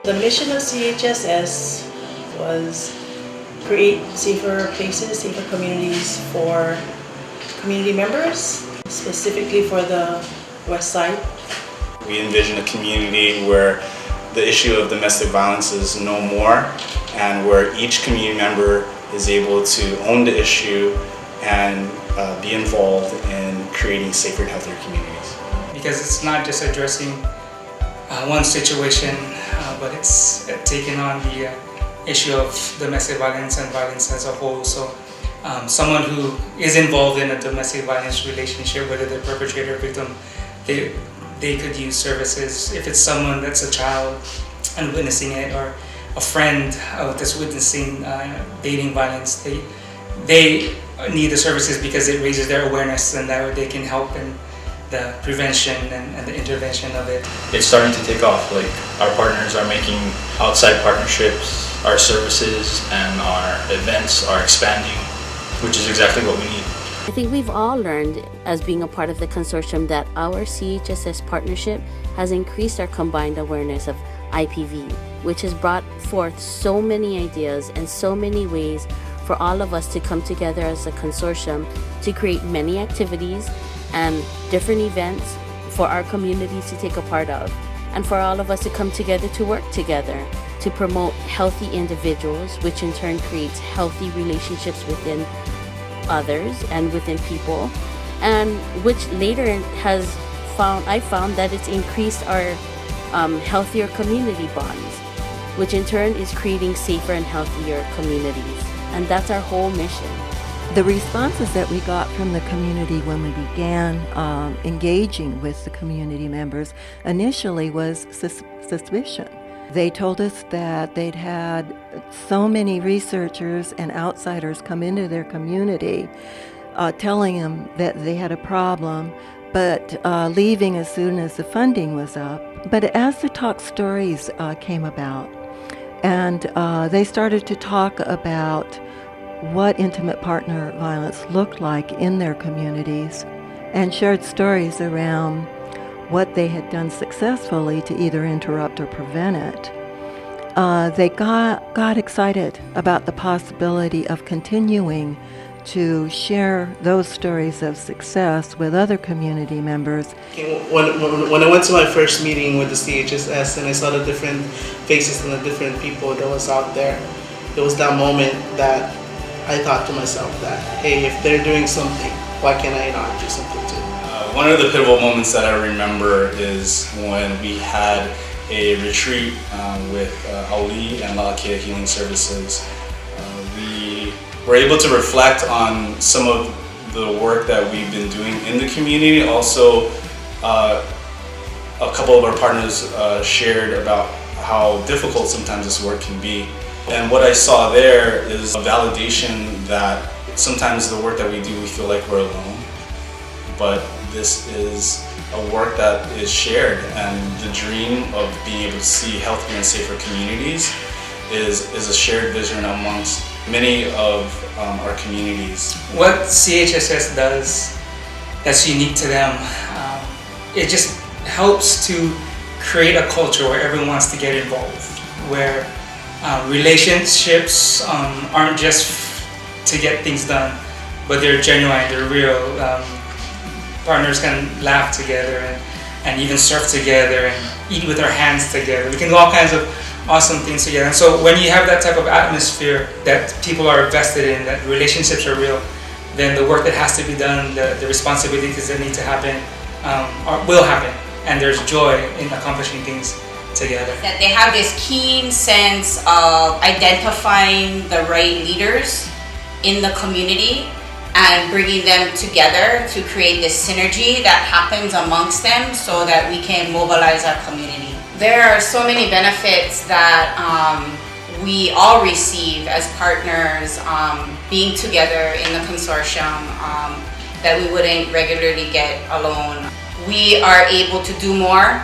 The mission of CHSS was create safer places, safer communities for community members, specifically for the West Side. We envision a community where the issue of domestic violence is no more, and where each community member is able to own the issue and be involved in creating safer and healthier communities. Because it's not just addressing one situation, but it's taking on the issue of domestic violence and violence as a whole. So someone who is involved in a domestic violence relationship, whether they're perpetrator or victim, they could use services. If it's someone that's a child and witnessing it, or a friend that's witnessing dating violence, they need the services because it raises their awareness, and that they can help in the prevention and the intervention of it. It's starting to take off. Like, our partners are making outside partnerships, our services and our events are expanding, which is exactly what we need. I think we've all learned, as being a part of the consortium, that our CHSS partnership has increased our combined awareness of IPV, which has brought forth so many ideas and so many ways for all of us to come together as a consortium to create many activities and different events for our communities to take a part of, and for all of us to come together to work together to promote healthy individuals, which in turn creates healthy relationships within others and within people, and which later I found that it's increased our healthier community bonds, which in turn is creating safer and healthier communities. And that's our whole mission. The responses that we got from the community when we began engaging with the community members initially was suspicion. They told us that they'd had so many researchers and outsiders come into their community telling them that they had a problem, but leaving as soon as the funding was up. But as the talk stories came about, and they started to talk about what intimate partner violence looked like in their communities, and shared stories around what they had done successfully to either interrupt or prevent it. They got excited about the possibility of continuing to share those stories of success with other community members. When I went to my first meeting with the CHSS and I saw the different faces and the different people that was out there, it was that moment that I thought to myself that, hey, if they're doing something, why can't I not do something too? One of the pivotal moments that I remember is when we had a retreat with Ali and La'Akea Healing Services. We were able to reflect on some of the work that we've been doing in the community. Also, a couple of our partners shared about how difficult sometimes this work can be. And what I saw there is a validation that sometimes the work that we do, we feel like we're alone. But this is a work that is shared, and the dream of being able to see healthier and safer communities is a shared vision amongst many of our communities. What CHSS does that's unique to them, it just helps to create a culture where everyone wants to get involved, where relationships aren't just to get things done, but they're genuine, they're real. Partners can laugh together and even surf together and eat with their hands together. We can do all kinds of awesome things together. And so when you have that type of atmosphere that people are invested in, that relationships are real, then the work that has to be done, the responsibilities that need to happen will happen. And there's joy in accomplishing things together. That they have this keen sense of identifying the right leaders in the community and bringing them together to create this synergy that happens amongst them so that we can mobilize our community. There are so many benefits that we all receive as partners being together in the consortium that we wouldn't regularly get alone. We are able to do more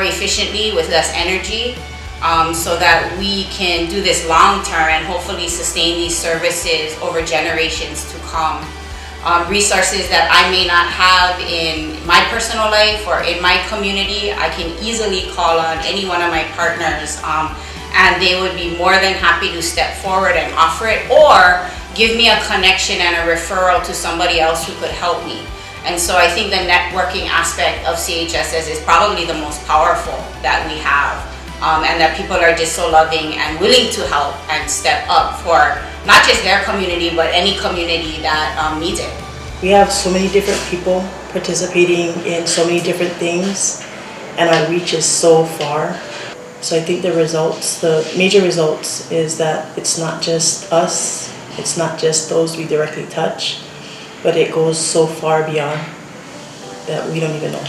efficiently with less energy, so that we can do this long term and hopefully sustain these services over generations to come. resources that I may not have in my personal life or in my community, I can easily call on any one of my partners, and they would be more than happy to step forward and offer it, or give me a connection and a referral to somebody else who could help me. And so I think the networking aspect of CHSS is probably the most powerful that we have, and that people are just so loving and willing to help and step up for not just their community, but any community that needs it. We have so many different people participating in so many different things, and our reach is so far. So I think the major results is that it's not just us, it's not just those we directly touch, but it goes so far beyond that we don't even know.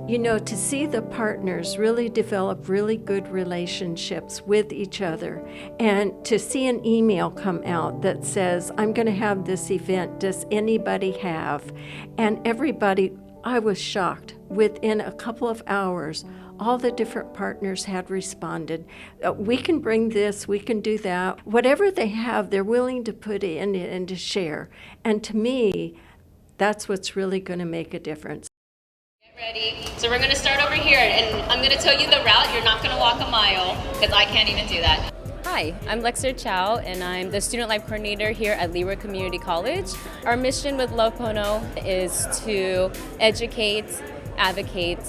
You know, to see the partners really develop really good relationships with each other, and to see an email come out that says, I'm going to have this event, does anybody have? And everybody, I was shocked. Within a couple of hours, all the different partners had responded. We can bring this, we can do that. Whatever they have, they're willing to put in and to share. And to me, that's what's really going to make a difference. Ready. So we're going to start over here, and I'm going to tell you the route. You're not going to walk a mile, because I can't even do that. Hi, I'm Lexer Chow, and I'm the Student Life Coordinator here at Leeward Community College. Our mission with Love Pono is to educate, advocate,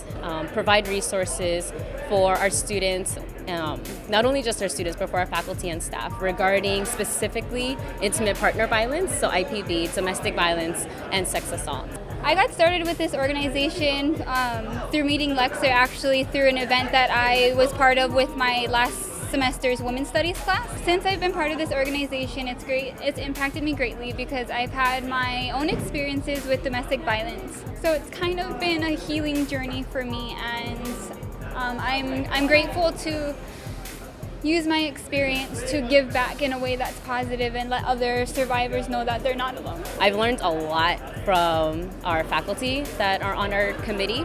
provide resources for our students, not only just our students, but for our faculty and staff regarding specifically intimate partner violence, so IPV, domestic violence, and sex assault. I got started with this organization through meeting Lexer, actually through an event that I was part of with my last semester's Women's Studies class. Since I've been part of this organization, it's great. It's impacted me greatly because I've had my own experiences with domestic violence. So it's kind of been a healing journey for me, and I'm grateful to use my experience to give back in a way that's positive and let other survivors know that they're not alone. I've learned a lot from our faculty that are on our committee.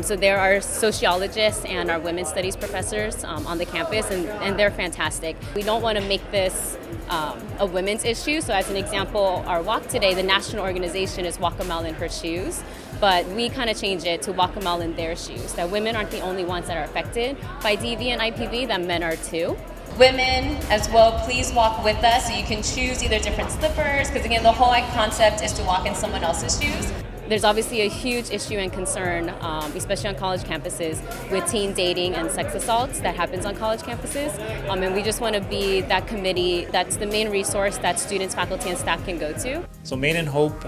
So there are sociologists and our women's studies professors on the campus, and they're fantastic. We don't want to make this a women's issue. So as an example, our walk today, the national organization is Walk a Mile in Her Shoes. But we kind of change it to walk a mile in their shoes, that women aren't the only ones that are affected by DV and IPV, that men are too. Women as well, please walk with us. So you can choose either different slippers, because again, the whole concept is to walk in someone else's shoes. There's obviously a huge issue and concern, especially on college campuses, with teen dating and sex assaults that happens on college campuses. And we just want to be that committee that's the main resource that students, faculty, and staff can go to. So Made in Hope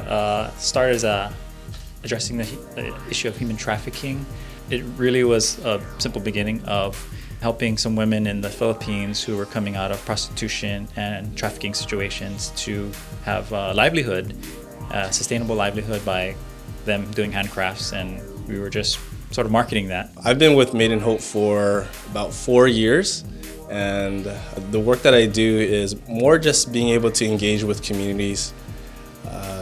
started as addressing the issue of human trafficking. It really was a simple beginning of helping some women in the Philippines who were coming out of prostitution and trafficking situations to have a livelihood, a sustainable livelihood by them doing handcrafts, and we were just sort of marketing that. I've been with Made in Hope for about 4 years, and the work that I do is more just being able to engage with communities,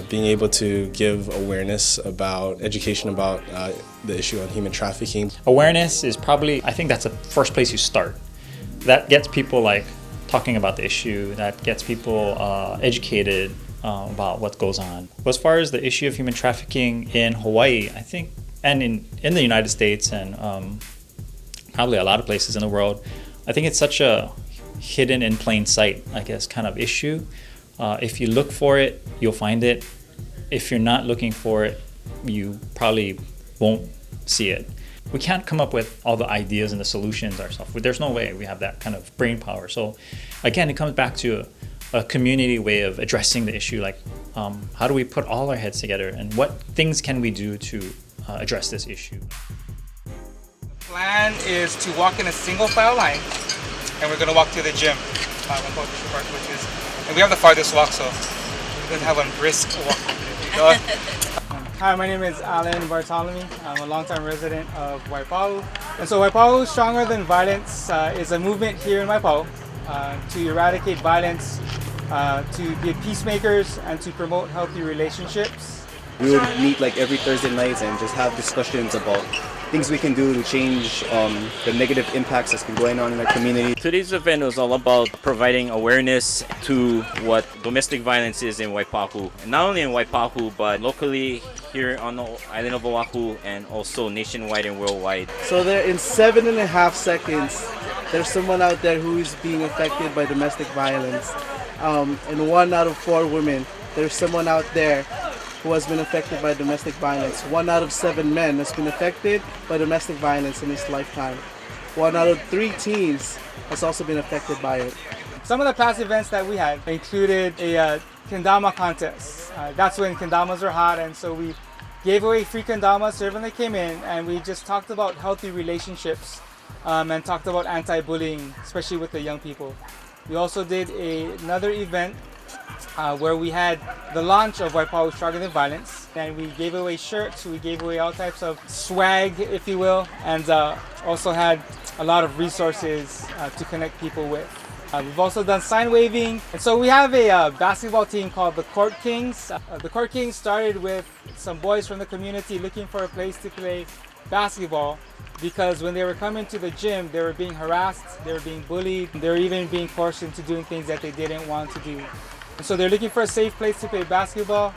being able to give awareness about education about the issue on human trafficking. Awareness is probably, I think that's the first place you start. That gets people like talking about the issue, that gets people educated about what goes on. As far as the issue of human trafficking in Hawaii, I think, and in the United States and probably a lot of places in the world, I think it's such a hidden in plain sight, I guess, kind of issue. If you look for it, you'll find it. If you're not looking for it, you probably won't see it. We can't come up with all the ideas and the solutions ourselves. There's no way we have that kind of brain power. So again, it comes back to a community way of addressing the issue, like how do we put all our heads together and what things can we do to address this issue? The plan is to walk in a single file line, and we're going to walk to the gym, and we have the farthest walk, so we're going to have a brisk walk. Hi, my name is Alan Bartolome. I'm a longtime resident of Waipahu. And so Waipahu Stronger Than Violence is a movement here in Waipahu to eradicate violence, to be peacemakers, and to promote healthy relationships. We would meet like every Thursday night and just have discussions about things we can do to change the negative impacts that's been going on in our community. Today's event was all about providing awareness to what domestic violence is in Waipahu. And not only in Waipahu, but locally here on the island of Oahu and also nationwide and worldwide. So there, in 7.5 seconds, there's someone out there who is being affected by domestic violence. And 1 out of 4 women, there's someone out there who has been affected by domestic violence. 1 out of 7 men has been affected by domestic violence in his lifetime. 1 out of 3 teens has also been affected by it. Some of the past events that we had included a kendama contest. That's when kendamas are hot, and so we gave away free kendamas to everyone that came in, and we just talked about healthy relationships and talked about anti-bullying, especially with the young people. We also did another event where we had the launch of Waipahu Stronger Than Violence, and we gave away shirts, we gave away all types of swag, if you will, and also had a lot of resources to connect people with. We've also done sign waving, and so we have a basketball team called the Court Kings. The Court Kings started with some boys from the community looking for a place to play basketball, because when they were coming to the gym, they were being harassed, they were being bullied, they were even being forced into doing things that they didn't want to do. And so they're looking for a safe place to play basketball,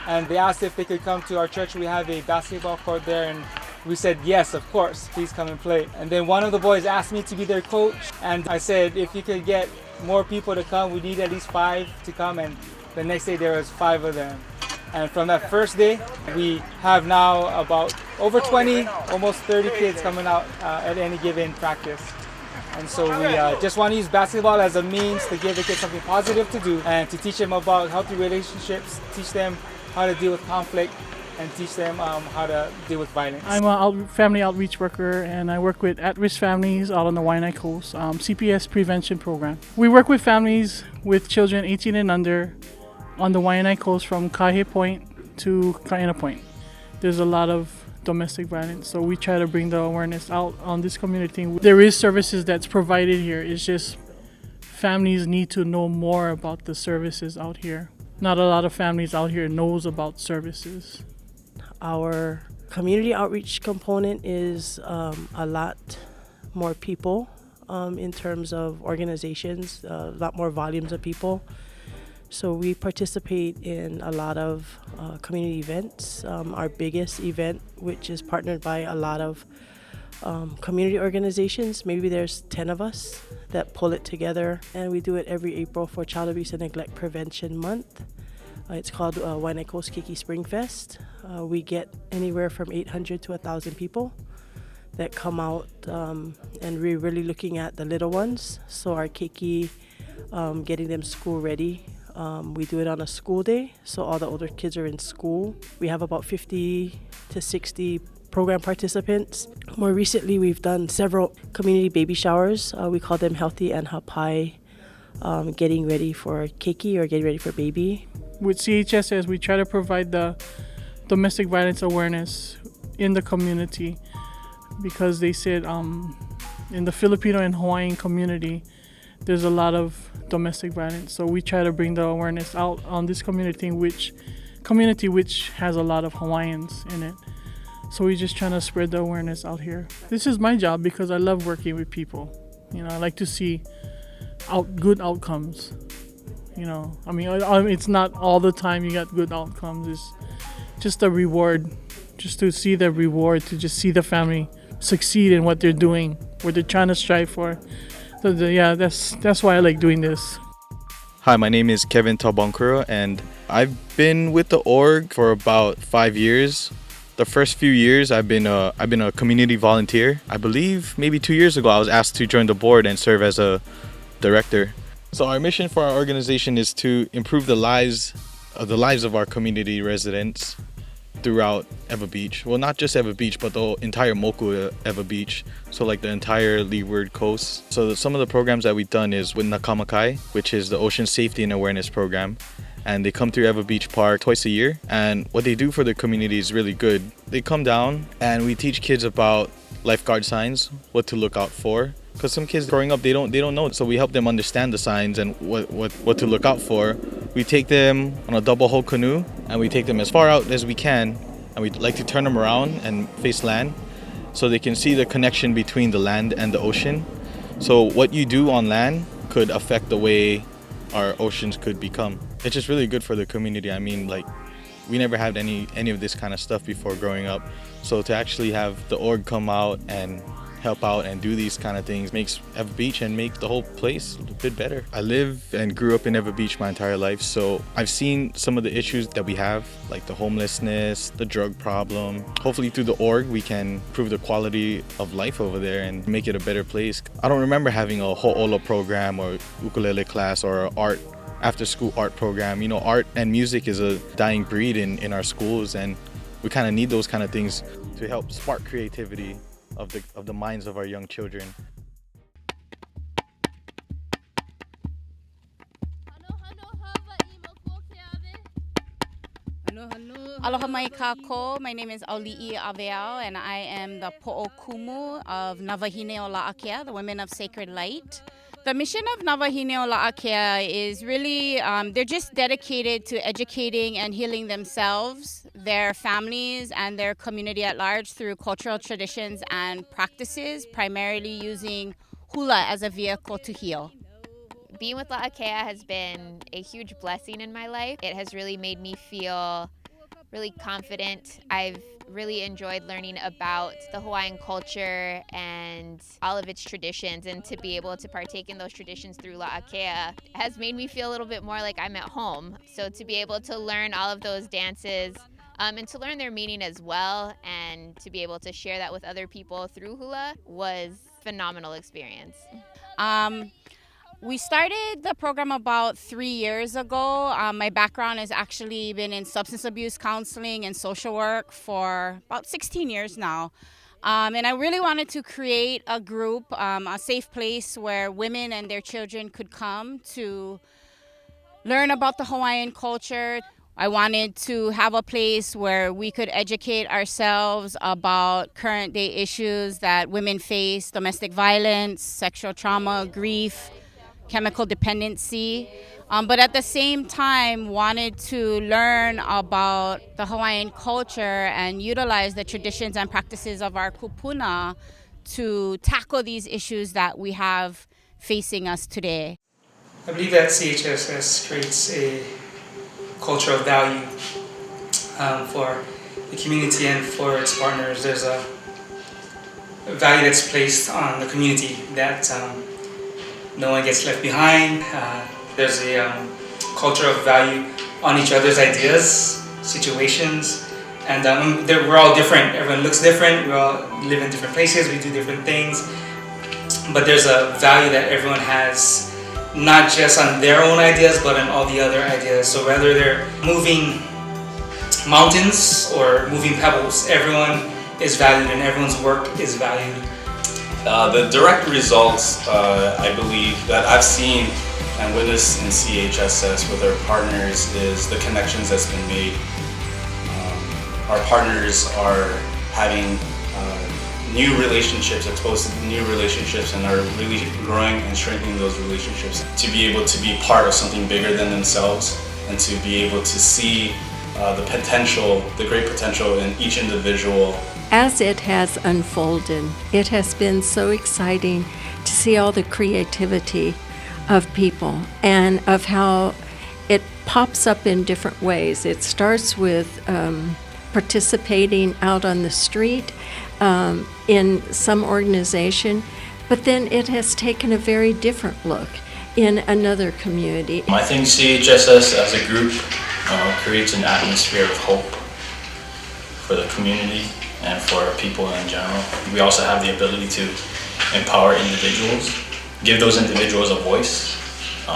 and they asked if they could come to our church. We have a basketball court there, and we said, yes, of course, please come and play. And then one of the boys asked me to be their coach, and I said, if you could get more people to come, we need at least 5 to come, and the next day there was 5 of them. And from that first day, we have now about over 20, almost 30 kids coming out at any given practice. And so we just want to use basketball as a means to give the kids something positive to do and to teach them about healthy relationships, teach them how to deal with conflict, and teach them how to deal with violence. I'm a family outreach worker, and I work with at-risk families out on the Waianae Coast, CPS prevention program. We work with families with children 18 and under on the Waianae Coast from Kahe Point to Kaena Point. There's a lot of domestic violence, so we try to bring the awareness out on this community. There is services that's provided here. It's just families need to know more about the services out here. Not a lot of families out here knows about services. Our community outreach component is a lot more people in terms of organizations, a lot more volumes of people. So we participate in a lot of community events. Our biggest event, which is partnered by a lot of community organizations, maybe there's 10 of us that pull it together, and we do it every April for Child Abuse and Neglect Prevention Month. It's called Waianae Coast Keiki Spring Fest. We get anywhere from 800 to 1,000 people that come out, and we're really looking at the little ones. So our keiki, getting them school ready. We do it on a school day, so all the older kids are in school. We have about 50 to 60 program participants. More recently, we've done several community baby showers. We call them Healthy and Hapai, getting ready for keiki or getting ready for baby. With CHSS, we try to provide the domestic violence awareness in the community, because they said in the Filipino and Hawaiian community, there's a lot of domestic violence. So we try to bring the awareness out on this community which has a lot of Hawaiians in it. So we're just trying to spread the awareness out here. This is my job because I love working with people. You know, I like to see good outcomes. You know, I mean, it's not all the time you got good outcomes. It's just a reward, just to see the reward, to just see the family succeed in what they're doing, what they're trying to strive for. So yeah, that's why I like doing this. Hi, my name is Kevin Tabankuro, and I've been with the org for about 5 years. The first few years, I've been a community volunteer. I believe maybe 2 years ago, I was asked to join the board and serve as a director. So our mission for our organization is to improve the lives of our community residents throughout Ewa Beach. Well, not just Ewa Beach, but the entire Moku Ewa Beach. So like the entire leeward coast. So some of the programs that we've done is with Nakamakai, which is the Ocean Safety and Awareness Program. And they come through Ewa Beach Park twice a year. And what they do for the community is really good. They come down and we teach kids about lifeguard signs, what to look out for. Because some kids growing up, they don't know. So we help them understand the signs and what to look out for. We take them on a double hull canoe and we take them as far out as we can, and we like to turn them around and face land so they can see the connection between the land and the ocean. So what you do on land could affect the way our oceans could become. It's just really good for the community. I mean, like, we never had any of this kind of stuff before growing up. So to actually have the org come out and help out and do these kind of things makes Ever Beach and makes the whole place a bit better. I live and grew up in Ever Beach my entire life, so I've seen some of the issues that we have, like the homelessness, the drug problem. Hopefully through the org we can improve the quality of life over there and make it a better place. I don't remember having a ho'ola program or ukulele class or art after-school art program. You know, art and music is a dying breed in our schools, and we kind of need those kind of things to help spark creativity of the minds of our young children. Aloha mai kako. My name is Auli'i Aveao, and I am the Po'okumu of Navahine o La'akea, the Women of Sacred Light. The mission of Navahine o La'akea is really, they're just dedicated to educating and healing themselves, their families, and their community at large through cultural traditions and practices, primarily using hula as a vehicle to heal. Being with La'akea has been a huge blessing in my life. It has really made me feel really confident. I've really enjoyed learning about the Hawaiian culture and all of its traditions, and to be able to partake in those traditions through La'akea has made me feel a little bit more like I'm at home. So to be able to learn all of those dances and to learn their meaning as well, and to be able to share that with other people through hula was a phenomenal experience. We started the program about 3 years ago. My background has actually been in substance abuse counseling and social work for about 16 years now. And I really wanted to create a group, a safe place where women and their children could come to learn about the Hawaiian culture. I wanted to have a place where we could educate ourselves about current day issues that women face: domestic violence, sexual trauma, grief, chemical dependency, but at the same time wanted to learn about the Hawaiian culture and utilize the traditions and practices of our kupuna to tackle these issues that we have facing us today. I believe that CHSS creates a culture of value for the community and for its partners. There's a value that's placed on the community that no one gets left behind. There's a culture of value on each other's ideas, situations, and we're all different. Everyone looks different. We all live in different places. We do different things, but there's a value that everyone has, not just on their own ideas, but on all the other ideas. So whether they're moving mountains or moving pebbles, everyone is valued and everyone's work is valued. The direct results, I believe, that I've seen and witnessed in CHSS with our partners is the connections that's been made. Our partners are having new relationships, exposed to new relationships, and are really growing and strengthening those relationships to be able to be part of something bigger than themselves, and to be able to see the potential, the great potential in each individual. As it has unfolded, it has been so exciting to see all the creativity of people and of how it pops up in different ways. It starts with participating out on the street in some organization, but then it has taken a very different look in another community. I think CHSS as a group creates an atmosphere of hope for the community and for people in general. We also have the ability to empower individuals, give those individuals a voice.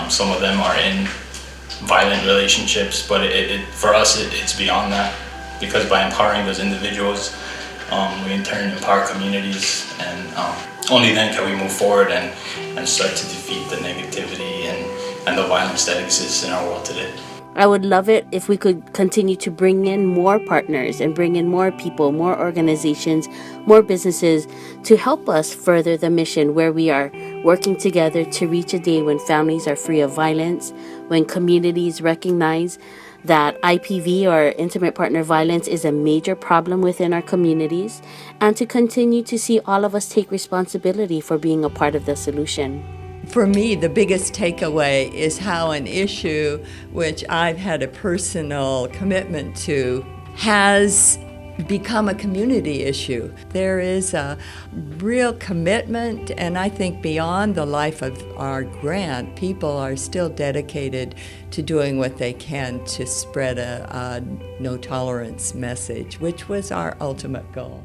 Some of them are in violent relationships, but for us it's beyond that, because by empowering those individuals, we in turn empower communities, and only then can we move forward and start to defeat the negativity and the violence that exists in our world today. I would love it if we could continue to bring in more partners and bring in more people, more organizations, more businesses to help us further the mission where we are working together to reach a day when families are free of violence, when communities recognize that IPV or intimate partner violence is a major problem within our communities, and to continue to see all of us take responsibility for being a part of the solution. For me, the biggest takeaway is how an issue which I've had a personal commitment to has become a community issue. There is a real commitment, and I think beyond the life of our grant, people are still dedicated to doing what they can to spread a no tolerance message, which was our ultimate goal.